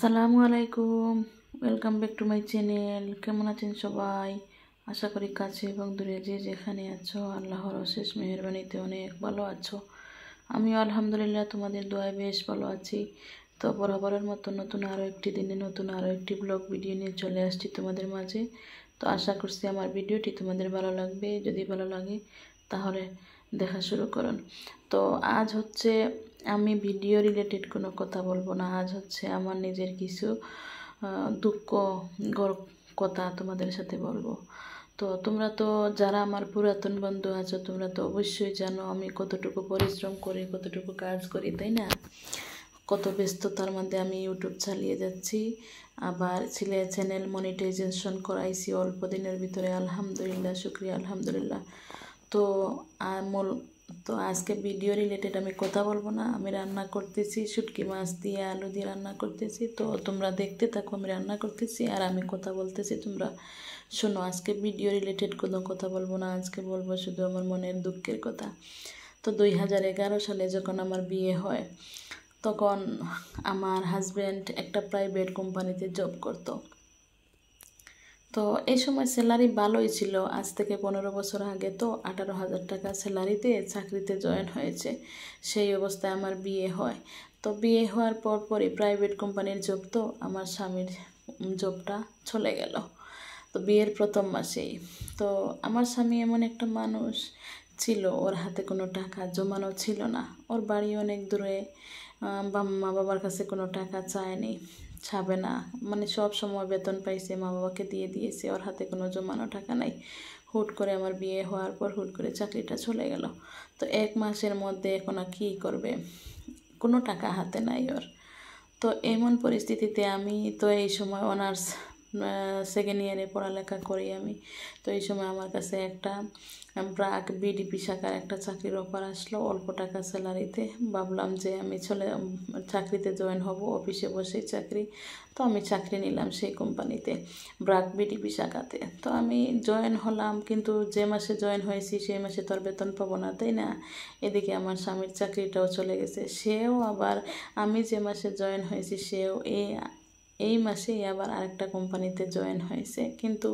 আসসালামু আলাইকুম, welcome back to my channel. কেমন আছেন সবাই? আশা করি কাছে এবং দূরে যে যেখানে আছো আল্লাহর অশেষ মেহেরবানিতে অনেক ভালো আছো। আমিও আলহামদুলিল্লাহ তোমাদের দোয়ায় বেশ ভালো আছি। তো বরাবরের মতো নতুন আরও একটি দিনে নতুন আরও একটি ব্লগ ভিডিও নিয়ে চলে আসছি তোমাদের মাঝে। তো আশা করছি আমার ভিডিওটি তোমাদের ভালো লাগবে। যদি ভালো লাগে তাহলে দেখা শুরু করুন। তো আজ হচ্ছে আমি ভিডিও রিলেটেড কোনো কথা বলবো না। আজ হচ্ছে আমার নিজের কিছু দুঃখ কথা তোমাদের সাথে বলবো। তো তোমরা তো যারা আমার পুরাতন বন্ধু আছো তোমরা তো অবশ্যই জানো আমি কতটুকু পরিশ্রম করি, কতটুকু কাজ করি, তাই না? কত ব্যস্ততার মধ্যে আমি ইউটিউব চালিয়ে যাচ্ছি। আবার চ্যানেল মনিটাইজেশন করাইছি অল্প দিনের ভিতরে, আলহামদুলিল্লাহ, শুক্রিয়া আলহামদুলিল্লাহ। তো তো আজকে ভিডিও রিলেটেড আমি কথা বলবো না। আমি রান্না করতেছি, শুটকি মাছ দিয়ে আলু দিয়ে রান্না করতেছি। তো তোমরা দেখতে থাকো আমি রান্না করতেছি আর আমি কথা বলতেছি, তোমরা শোনো। আজকে ভিডিও রিলেটেড কোনো কথা বলবো না, আজকে বলবো শুধু আমার মনের দুঃখের কথা। তো 2011 সালে যখন আমার বিয়ে হয় তখন আমার হাজব্যান্ড একটা প্রাইভেট কোম্পানিতে জব করতো। তো এই সময় স্যালারি ভালোই ছিল। আজ থেকে 15 বছর আগে তো 18,000 টাকা স্যালারিতে চাকরিতে জয়েন হয়েছে। সেই অবস্থায় আমার বিয়ে হয়। তো বিয়ে হওয়ার পরই প্রাইভেট কোম্পানির জব, তো আমার স্বামীর জবটা চলে গেল। তো বিয়ের প্রথম মাসেই তো আমার স্বামী এমন একটা মানুষ ছিল, ওর হাতে কোনো টাকা জমানো ছিল না। ওর বাড়ি অনেক দূরে, মা বাবার কাছে কোনো টাকা চায়নি, ছাবে না। মানে সব সময় বেতন পাইছে, মা বাবাকে দিয়ে দিয়েছে, ওর হাতে কোনো জমানো টাকা নাই। হুট করে আমার বিয়ে হওয়ার পর হুট করে চাকরিটা চলে গেল। তো 1 মাসের মধ্যে এখন আর কী করবে, কোনো টাকা হাতে নাই ওর। তো এমন পরিস্থিতিতে আমি তো এই সময় অনার্স সেকেন্ড ইয়ারে পড়ালেখা করি আমি। তো এই সময় আমার কাছে একটা ব্র্যাক বিডিপি শাখার একটা চাকরির অফার আসলো অল্প টাকা স্যালারিতে। ভাবলাম যে আমি চাকরিতে জয়েন হব, অফিসে বসেই চাকরি। তো আমি চাকরি নিলাম সেই কোম্পানিতে, ব্র্যাক বিডিপি শাখাতে। তো আমি জয়েন হলাম, কিন্তু যে মাসে জয়েন হয়েছি সেই মাসে তো আর বেতন পাবো না, তাই না? এদিকে আমার স্বামীর চাকরিটাও চলে গেছে। সেও আবার আমি যে মাসে জয়েন হয়েছি সেও এই মাসেই আবার আরেকটা কোম্পানিতে জয়েন হয়েছে। কিন্তু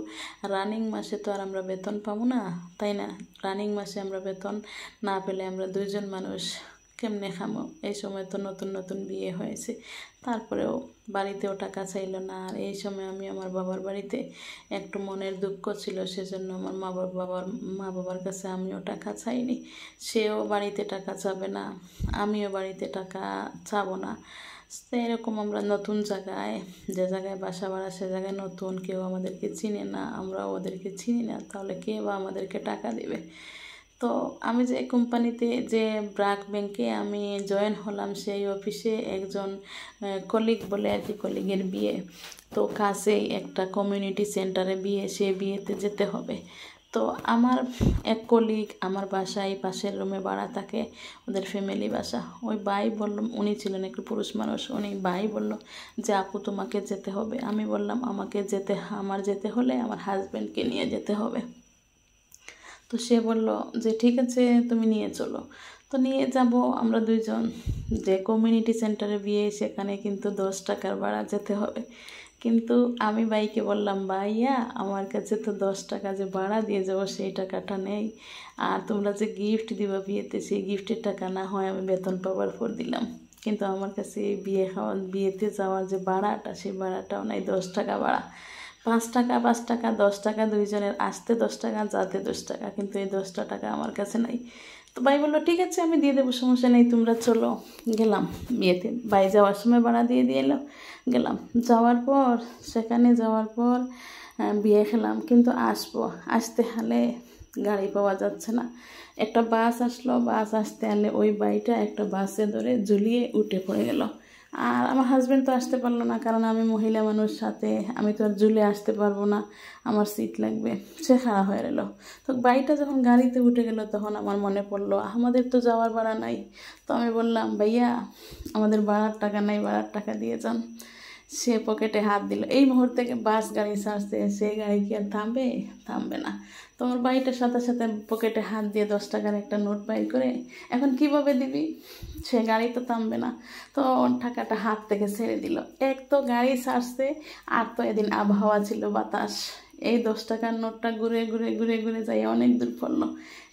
রানিং মাসে তো আর আমরা বেতন পাবো না, তাই না? রানিং মাসে আমরা বেতন না পেলে আমরা দুইজন মানুষ কেমনে খামো? এই সময় তো নতুন নতুন বিয়ে হয়েছে, তারপরেও বাড়িতেও টাকা চাইল না। আর এই সময় আমি আমার বাবার বাড়িতে একটু মনের দুঃখ ছিল, সেজন্য আমার মা বাবার কাছে আমিও টাকা চাইনি। সেও বাড়িতে টাকা চাবে না, আমিও বাড়িতে টাকা চাবো না। তো এরকম আমরা নতুন জায়গায়, যে জায়গায় বাসা ভাড়া সে জায়গায় নতুন, কেউ আমাদেরকে চিনে না, আমরাও ওদেরকে চিনি না, তাহলে কে বা আমাদেরকে টাকা দেবে? তো আমি যে কোম্পানিতে, যে ব্র্যাক ব্যাংকে আমি জয়েন হলাম, সেই অফিসে একজন কলিগ বলে আর কি, কলিগের বিয়ে। তো কাছেই একটা কমিউনিটি সেন্টারে বিয়ে, সে বিয়েতে যেতে হবে। তো আমার এক কলিগ আমার বাসায় পাশের রুমে ভাড়া থাকে, ওদের ফ্যামিলি বাসা। ওই ভাই বলল, উনি ছিলেন একটু পুরুষ মানুষ, উনি ভাই বলল যে আপু তোমাকে যেতে হবে। আমি বললাম আমার যেতে হলে আমার হাজব্যান্ডকে নিয়ে যেতে হবে। তো সে বলল যে ঠিক আছে তুমি নিয়ে চলো। তো নিয়ে যাব আমরা দুইজন। যে কমিউনিটি সেন্টারে বিয়ে, সেখানে কিন্তু 10 টাকার ভাড়া যেতে হবে। কিন্তু আমি ভাইকে বললাম, ভাইয়া আমার কাছে তো 10 টাকা যে ভাড়া দিয়ে যাবো সেই টাকাটা নেই, আর তোমরা যে গিফট দিবা বিয়েতে সেই গিফটের টাকা না হয় আমি বেতন পাওয়ার পর দিলাম, কিন্তু আমার কাছে বিয়েতে যাওয়ার যে ভাড়াটা সেই ভাড়াটাও নাই, 10 টাকা ভাড়া। 5 টাকা 5 টাকা 10 টাকা, দুইজনের আসতে 10 টাকা, যাতে 10 টাকা, কিন্তু এই 10টা টাকা আমার কাছে নাই। তো ভাই বললো ঠিক আছে আমি দিয়ে দেবো, সমস্যা নেই, তোমরা চলো। গেলাম বিয়েতে, ভাই যাওয়ার সময় ভাড়া দিয়ে এলো। গেলাম, সেখানে যাওয়ার পর বিয়ে খেলাম। কিন্তু আসতে হলে গাড়ি পাওয়া যাচ্ছে না। একটা বাস আসলো, বাস আসতে হলে ওই ভাইটা একটা বাসে ধরে ঝুলিয়ে উঠে পড়ে গেল। আর আমার হাজব্যান্ড তো আসতে পারলো না, কারণ আমি মহিলা মানুষ, সাথে আমি তো আর ঝুলে আসতে পারবো না, আমার সিট লাগবে। সে খাড়া হয়ে রইল। তো ভাইটা যখন গাড়িতে উঠে গেল তখন আমার মনে পড়লো আমাদের তো যাওয়ার ভাড়া নাই। তো আমি বললাম, ভাইয়া আমাদের ভাড়ার টাকা নাই, ভাড়ার টাকা দিয়ে যান। সে পকেটে হাত দিল। এই মুহূর্তে বাস গাড়ি ছাড়ছে, সেই গাড়ি কি আর থামবে? থামবে না। তোমার ভাইটার সাথে সাথে পকেটে হাত দিয়ে 10 টাকার একটা নোট বাইর করে এখন কিভাবে দিবি? সে গাড়ি তো থামবে না। তো টাকাটা হাত থেকে ছেড়ে দিল। এক তো গাড়ি ছাড়ছে, আর তো এদিন আবহাওয়া ছিল বাতাস। এই 10 টাকার নোটটা ঘুরে ঘুরে ঘুরে ঘুরে যাই অনেক দূর পড়লো।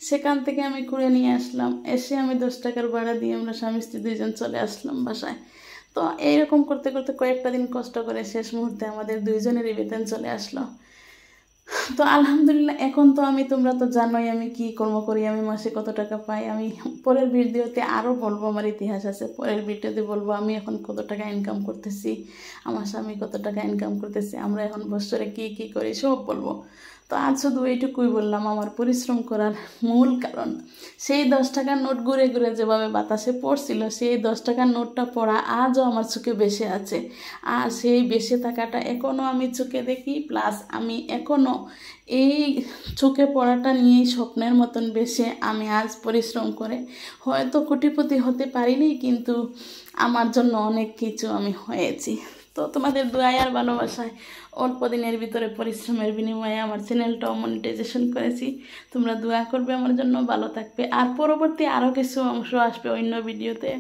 সেখান থেকে আমি কুড়ে নিয়ে আসলাম। এসে আমি 10 টাকার ভাড়া দিয়ে আমরা স্বামী স্ত্রী 2জন চলে আসলাম বাসায়। তো এইরকম করতে করতে কয়েকটা দিন কষ্ট করে শেষ মুহূর্তে আমাদের 2জনেরই বেতন চলে আসলো। তো আলহামদুলিল্লাহ, এখন তো তোমরা তো জানোই আমি কি কর্ম করি, আমি মাসে কত টাকা পাই। আমি পরের ভিডিওতে আরও বলবো, আমার ইতিহাস আছে। পরের ভিডিওতে বলবো আমি এখন কত টাকা ইনকাম করতেছি, আমার স্বামী কত টাকা ইনকাম করতেছে, আমরা এখন বছরে কি কি করি সব বলবো। তো আজ শুধু এইটুকুই বললাম আমার পরিশ্রম করার মূল কারণ। সেই 10 টাকার নোট ঘুরে ঘুরে যেভাবে বাতাসে পড়ছিল, সেই 10 টাকার নোটটা পড়া আজও আমার চোখে বেশে আছে। আর সেই বেশে থাকাটা এখনও আমি চোখে দেখি, প্লাস আমি এখনও এই চোখে পড়াটা নিয়েই স্বপ্নের মতন বেশে আমি আজ পরিশ্রম করে হয়তো কোটিপতি হতে পারিনি, কিন্তু আমার জন্য অনেক কিছু আমি হয়েছি। তো তোমাদের দোয়ায় আর ভালোবাসায় অল্প দিনের ভিতরে পরিশ্রমের বিনিময়ে আমার চ্যানেলটাও মনিটাইজেশন করেছি। তোমরা দোয়া করবে আমার জন্য, ভালো থাকবে। আর পরবর্তী আরও কিছু অংশ আসবে অন্য ভিডিওতে।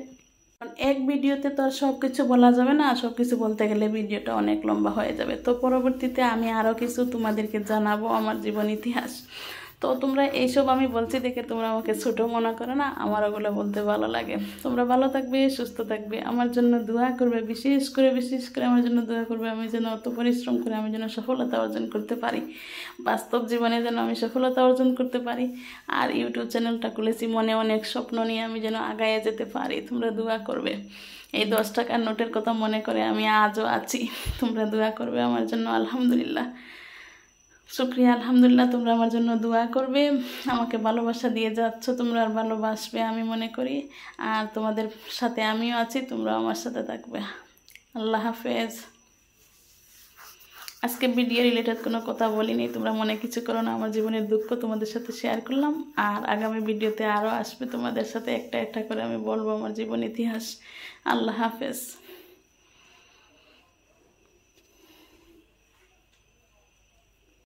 এক ভিডিওতে তো আর সব কিছু বলা যাবে না, সব কিছু বলতে গেলে ভিডিওটা অনেক লম্বা হয়ে যাবে। তো পরবর্তীতে আমি আরও কিছু তোমাদেরকে জানাবো আমার জীবন ইতিহাস। তো তোমরা এইসব আমি বলছি দেখে তোমরা আমাকে ছোটো মনে করো না, আমার ওগুলো বলতে ভালো লাগে। তোমরা ভালো থাকবে, সুস্থ থাকবে, আমার জন্য দোয়া করবে, বিশেষ করে আমার জন্য দোয়া করবে। আমি যেন অত পরিশ্রম করে আমি যেন সফলতা অর্জন করতে পারি, বাস্তব জীবনে যেন আমি সফলতা অর্জন করতে পারি। আর ইউটিউব চ্যানেলটা খুলেছি মনে অনেক স্বপ্ন নিয়ে, আমি যেন আগায় যেতে পারি। তোমরা দোয়া করবে। এই 10 টাকার নোটের কথা মনে করে আমি আজও আছি। তোমরা দোয়া করবে আমার জন্য। আলহামদুলিল্লাহ, শুক্রিয়া, আলহামদুলিল্লাহ। তোমরা আমার জন্য দোয়া করবে, আমাকে ভালোবাসা দিয়ে যাচ্ছ, তোমরা আর ভালোবাসবে আমি মনে করি। আর তোমাদের সাথে আমিও আছি, তোমরাও আমার সাথে থাকবে। আল্লাহ হাফেজ। আজকে ভিডিও রিলেটেড কোনো কথা বলিনি, তোমরা মনে কিছু করো না। আমার জীবনের দুঃখ তোমাদের সাথে শেয়ার করলাম। আর আগামী ভিডিওতে আরও আসবে, তোমাদের সাথে একটা একটা করে আমি বলবো আমার জীবন ইতিহাস। আল্লাহ হাফেজ।